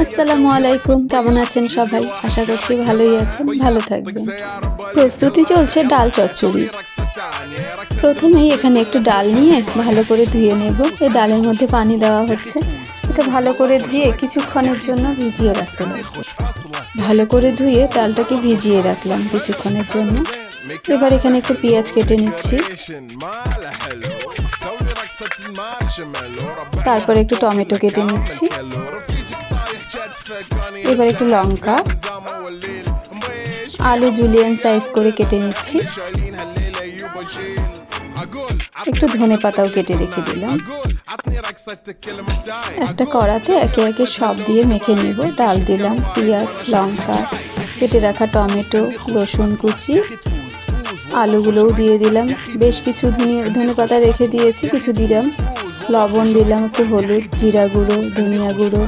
আসসালামু আলাইকুম, কেমন আছেন সবাই? আশা করছি ভালোই আছেন, ভালো থাকবেন। প্রস্তুতি চলছে ডাল চচ্চড়ির। প্রথমেই এখানে একটু ডাল নিয়ে ভালো করে ধুয়ে নেব। এই ডালের মধ্যে পানি দেওয়া হচ্ছে। এটা ভালো করে ধুয়ে কিছুক্ষণের জন্য ভিজিয়ে রাখতে লাগবে। ভালো করে ধুয়ে ডালটাকে ভিজিয়ে রাখলাম কিছুক্ষণের জন্য। এবার এখানে একটু পেঁয়াজ কেটে নিচ্ছি, তারপর একটু টমেটো কেটে নিচ্ছি, এবার একটু লঙ্কা, আলু জুলিয়ান সাইজ করে কেটে নিচ্ছি, একটু ধনেপাতাও কেটে রেখে দিলাম। একটা কড়াতে একে একে সব দিয়ে মেখে নিব। ডাল দিলাম, পেঁয়াজ, লঙ্কা, কেটে রাখা টমেটো, রসুন কুচি, আলুগুলোও দিয়ে দিলাম। বেশ কিছু ধনেপাতা রেখে দিয়েছি, কিছু দিলাম। লবণ দিলাম, একটু হলুদ, জিরা গুঁড়ো, ধনিয়া গুঁড়ো,